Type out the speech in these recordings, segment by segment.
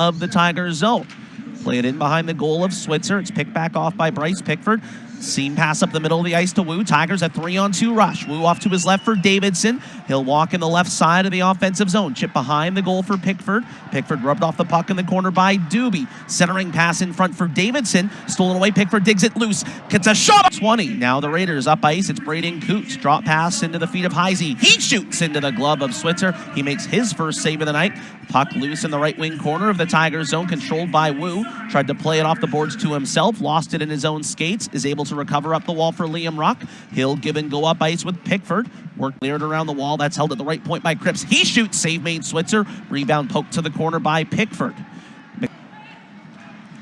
of the Tigers zone. Play it in behind the goal of Switzer. It's picked back off by Bryce Pickford. Seam pass up the middle of the ice to Wu. Tigers a 3-on-2 rush. Wu off to his left for Davidson. He'll walk in the left side of the offensive zone. Chip behind the goal for Pickford. Pickford rubbed off the puck in the corner by Doobie. Centering pass in front for Davidson. Stolen away. Pickford digs it loose. Gets a shot. 20. Now the Raiders up ice. It's Braden Coots. Drop pass into the feet of Heisey. He shoots into the glove of Switzer. He makes his first save of the night. Puck loose in the right wing corner of the Tigers zone, controlled by Wu. Tried to play it off the boards to himself. Lost it in his own skates. Is able to recover up the wall for Liam Ruck. He'll give and go up ice with Pickford. Work cleared around the wall. That's held at the right point by Cripps. He shoots. Save made Switzer. Rebound poked to the corner by Pickford.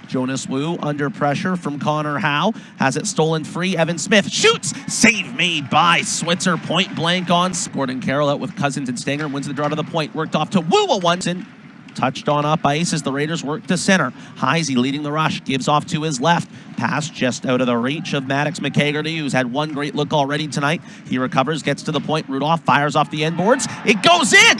Jonas Wu under pressure from Connor Howe. Has it stolen free. Evan Smith shoots. Save made by Switzer. Point blank on. Gordon Carroll out with Cousins and Stanger. Wins the draw to the point. Worked off to Wu a once. Touched on up ice as the Raiders work to center. Heisey leading the rush. Gives off to his left. Pass just out of the reach of Maddox McCagerty, who's had one great look already tonight. He recovers. Gets to the point. Rudolph fires off the end boards. It goes in!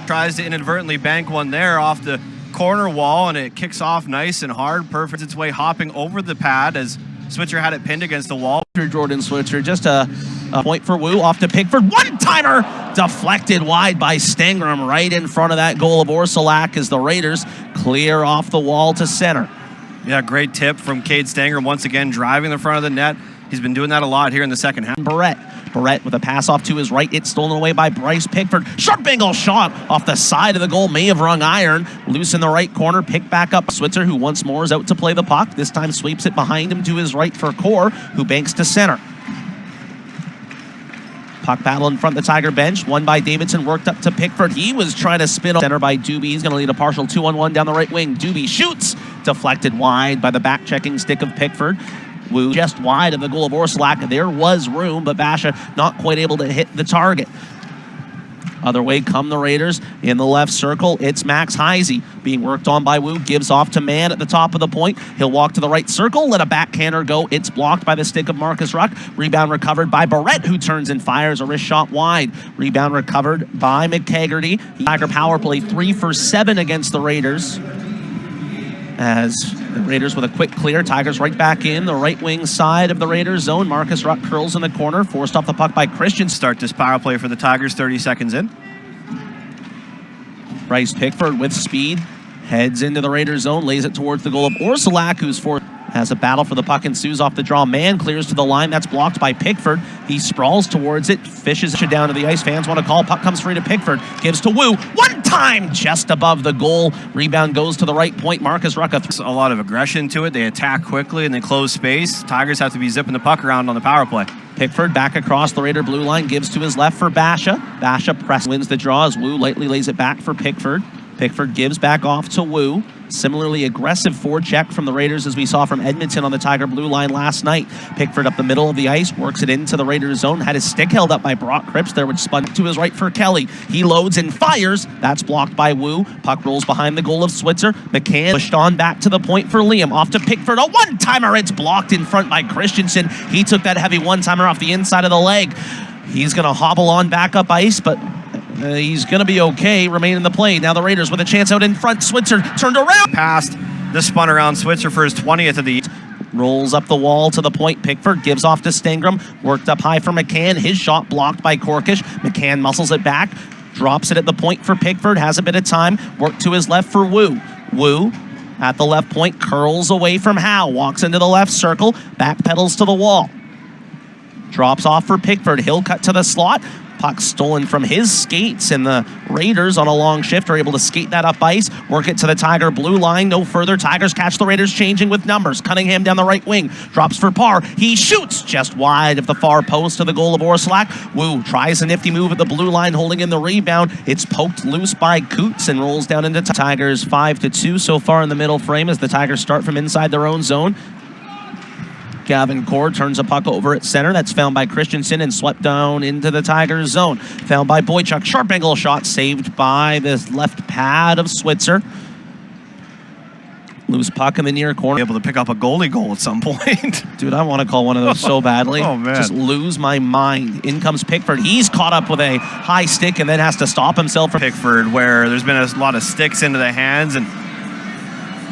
Tries to inadvertently bank one there off the corner wall, and it kicks off nice and hard. Perfect its way hopping over the pad as Switzer had it pinned against the wall. Jordan Switzer, just a point for Wu, off to Pickford. One-timer deflected wide by Stangram right in front of that goal of Orsolak as the Raiders clear off the wall to center. Yeah, great tip from Cade Stangram once again driving the front of the net. He's been doing that a lot here in the second half. Barrett with a pass off to his right. It's stolen away by Bryce Pickford. Sharp angle shot off the side of the goal. May have rung iron. Loose in the right corner. Picked back up Switzer, who once more is out to play the puck. This time sweeps it behind him to his right for Core, who banks to center. Puck battle in front of the Tiger bench. Won by Davidson. Worked up to Pickford. He was trying to spin on center by Doobie. He's going to lead a partial 2-on-1 down the right wing. Doobie shoots. Deflected wide by the back-checking stick of Pickford. Wu just wide of the goal of Orsolak. There was room, but Basha not quite able to hit the target. Other way come the Raiders. In the left circle, it's Max Heisey being worked on by Wu. Gives off to Mann at the top of the point. He'll walk to the right circle, let a backhander go. It's blocked by the stick of Marcus Ruck. Rebound recovered by Barrett, who turns and fires a wrist shot wide. Rebound recovered by McCagerty. Tiger power play 3 for 7 against the Raiders. As the Raiders with a quick clear. Tigers right back in the right wing side of the Raiders zone. Marcus Ruck curls in the corner. Forced off the puck by Christian. Start this power play for the Tigers 30 seconds in. Bryce Pickford with speed. Heads into the Raiders zone. Lays it towards the goal of Orsolak, who's for. Has a battle for the puck, ensues off the draw. Mann clears to the line. That's blocked by Pickford. He sprawls towards it. Fishes it down to the ice. Fans want to call. Puck comes free to Pickford. Gives to Wu. One time just above the goal. Rebound goes to the right point. Marcus Rucka. A lot of aggression to it. They attack quickly and they close space. Tigers have to be zipping the puck around on the power play. Pickford back across the Raider blue line. Gives to his left for Basha. Basha press wins the draw as Wu lightly lays it back for Pickford. Pickford gives back off to Wu. Similarly aggressive forecheck from the Raiders as we saw from Edmonton on the Tiger blue line last night. Pickford up the middle of the ice, works it into the Raiders zone. Had his stick held up by Brock Cripps there, which spun to his right for Kelly. He loads and fires. That's blocked by Wu. Puck rolls behind the goal of Switzer. McCann pushed on back to the point for Liam. Off to Pickford. A one-timer. It's blocked in front by Christensen. He took that heavy one-timer off the inside of the leg. He's going to hobble on back up ice, but he's going to be okay. Remain in the play. Now the Raiders with a chance out in front. Switzer turned around. Passed the spun around Switzer for his 20th of the... Rolls up the wall to the point. Pickford gives off to Stangram. Worked up high for McCann. His shot blocked by Korkish. McCann muscles it back. Drops it at the point for Pickford. Has a bit of time. Work to his left for Wu. Wu at the left point. Curls away from Howe. Walks into the left circle. Backpedals to the wall. Drops off for Pickford. He'll cut to the slot. Puck stolen from his skates, and the Raiders on a long shift are able to skate that up ice, work it to the Tiger blue line. No further. Tigers catch the Raiders changing with numbers. Cunningham down the right wing. Drops for Parr. He shoots just wide of the far post to the goal of Orsolak. Wu tries a nifty move at the blue line, holding in the rebound. It's poked loose by Coots and rolls down into Tigers 5-2 so far in the middle frame as the Tigers start from inside their own zone. Gavin Core turns a puck over at center. That's found by Christensen and swept down into the Tigers zone. Found by Boychuk. Sharp angle shot saved by the left pad of Switzer. Loose puck in the near corner. Able to pick up a goalie goal at some point. Dude, I want to call one of those so badly. Oh, man. Just lose my mind. In comes Pickford. He's caught up with a high stick and then has to stop himself from Pickford, where there's been a lot of sticks into the hands, and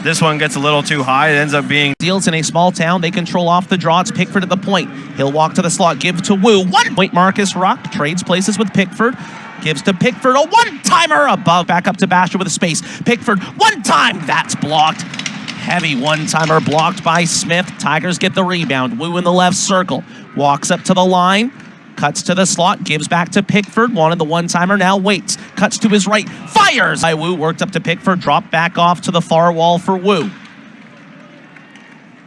This one gets a little too high. It ends up being Deals in a small town. They control off the draw. It's Pickford at the point. He'll walk to the slot. Give to Wu. 1 point. Marcus Ruck trades places with Pickford. Gives to Pickford. A one-timer above. Back up to Basha with a space. Pickford. One time. That's blocked. Heavy one-timer blocked by Smith. Tigers get the rebound. Wu in the left circle. Walks up to the line. Cuts to the slot, gives back to Pickford, wanted the one-timer, now waits. Cuts to his right, fires! By Wu, worked up to Pickford, dropped back off to the far wall for Wu.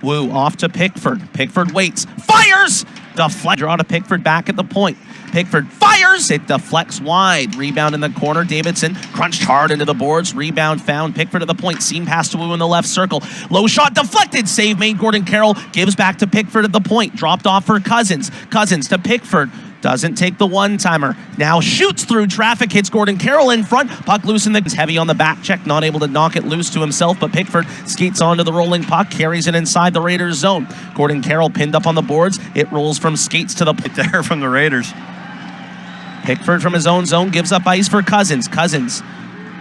Wu off to Pickford. Pickford waits, fires! Deflect, draw to Pickford back at the point. Pickford fires, it deflects wide. Rebound in the corner, Davidson crunched hard into the boards. Rebound found, Pickford at the point, seam pass to Wu in the left circle. Low shot deflected, save made, Gordon Carroll gives back to Pickford at the point. Dropped off for Cousins. Cousins to Pickford. Doesn't take the one-timer. Now shoots through traffic, hits Gordon Carroll in front. Puck loose in the... Heavy on the back check, not able to knock it loose to himself, but Pickford skates onto the rolling puck, carries it inside the Raiders zone. Gordon Carroll pinned up on the boards. It rolls from skates to the... there from the Raiders. Pickford from his own zone gives up ice for Cousins. Cousins.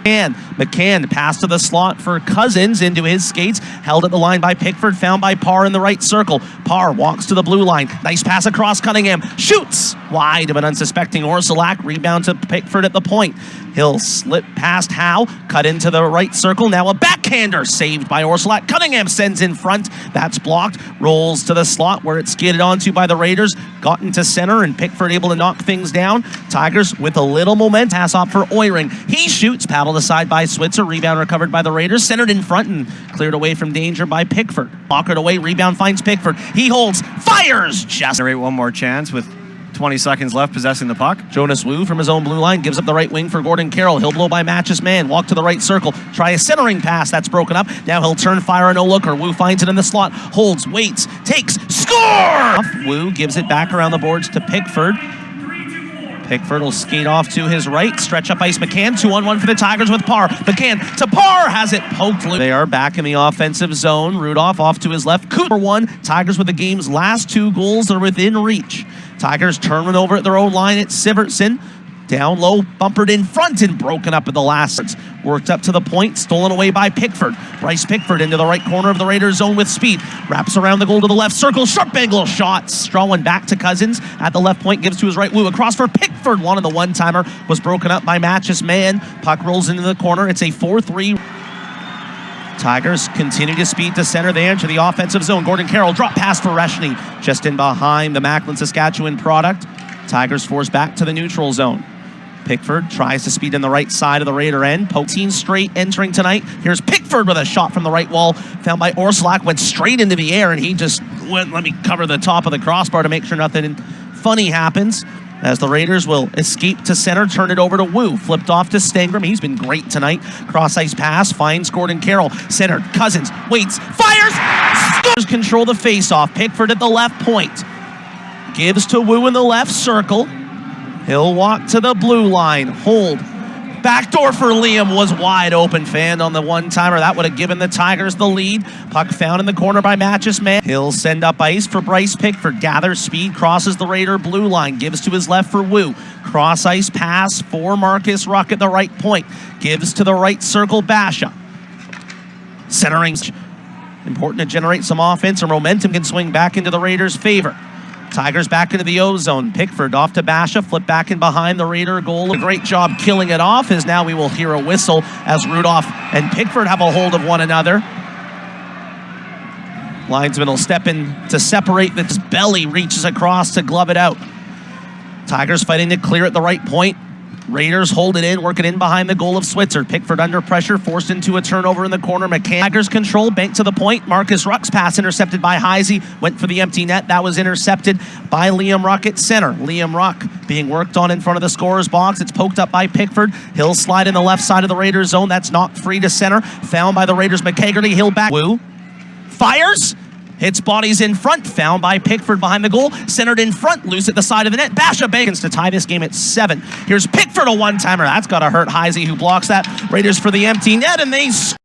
McCann pass to the slot for Cousins into his skates. Held at the line by Pickford. Found by Parr in the right circle. Parr walks to the blue line. Nice pass across Cunningham. Shoots wide of an unsuspecting Orsolak. Rebound to Pickford at the point. He'll slip past Howe. Cut into the right circle. Now a backhander saved by Orsolak. Cunningham sends in front. That's blocked. Rolls to the slot where it's skidded onto by the Raiders. Got into center and Pickford able to knock things down. Tigers with a little momentum. Pass off for Oiring. He shoots. Paddled aside by Switzer. Rebound recovered by the Raiders. Centered in front and cleared away from danger by Pickford. Lockered away. Rebound finds Pickford. He holds. Fires. Just generate one more chance with 20 seconds left possessing the puck. Jonas Wu from his own blue line gives up the right wing for Gordon Carroll. He'll blow by Match's man. Walk to the right circle. Try a centering pass. That's broken up. Now he'll turn, fire, a no-looker. Wu finds it in the slot. Holds, waits, takes, score! Wu gives it back around the boards to Pickford. Pickford will skate off to his right. Stretch up ice McCann. 2-on-1 for the Tigers with Parr. McCann to Parr. Has it poked loose. They are back in the offensive zone. Rudolph off to his left. Cooper 1. Tigers with the game's last 2 goals are within reach. Tigers turning over at their own line at Sivertson. Down low, bumpered in front and broken up at the last. Worked up to the point, stolen away by Pickford. Bryce Pickford into the right corner of the Raiders zone with speed. Wraps around the goal to the left circle. Sharp angle shot. Straw one back to Cousins. At the left point, gives to his right. Wu across for Pickford. One of the one-timer was broken up by Match's man. Puck rolls into the corner. It's a 4-3. Tigers continue to speed to center. They enter the offensive zone. Gordon Carroll drop pass for Reshny. Just in behind the Macklin Saskatchewan product. Tigers force back to the neutral zone. Pickford tries to speed in the right side of the Raider end. 14 straight entering tonight. Here's Pickford with a shot from the right wall. Found by Orsolak. Went straight into the air and he just went, let me cover the top of the crossbar to make sure nothing funny happens. As the Raiders will escape to center, turn it over to Wu. Flipped off to Stangram. He's been great tonight. Cross-ice pass, finds Gordon Carroll. Center, Cousins, waits, fires! Scores! Control the face-off. Pickford at the left point. Gives to Wu in the left circle. He'll walk to the blue line. Hold. Backdoor for Liam was wide open. Fanned on the one-timer. That would have given the Tigers the lead. Puck found in the corner by Match's man. He'll send up ice for Bryce Pickford. Gathers speed, crosses the Raider blue line. Gives to his left for Wu. Cross-ice pass for Marcus Ruck at the right point. Gives to the right circle, Basha. Centering. Important to generate some offense, and momentum can swing back into the Raiders' favor. Tigers back into the O-zone. Pickford off to Basha, flip back in behind the Raider goal. A great job killing it off, as now we will hear a whistle as Rudolph and Pickford have a hold of one another. Linesman will step in to separate. This belly reaches across to glove it out. Tigers fighting to clear at the right point. Raiders hold it in, work it in behind the goal of Switzer. Pickford under pressure, forced into a turnover in the corner. McCann. Tigers control, bank to the point. Marcus Ruck's pass intercepted by Heisey. Went for the empty net. That was intercepted by Liam Ruck at center. Liam Ruck being worked on in front of the scorer's box. It's poked up by Pickford. He'll slide in the left side of the Raiders zone. That's knocked free to center. Found by the Raiders. McCagerty. He'll back. Wu fires. Hits bodies in front, found by Pickford behind the goal, centered in front, loose at the side of the net. Basha Bacons to tie this game at 7. Here's Pickford, a one-timer. That's got to hurt Heisey, who blocks that. Raiders for the empty net, and they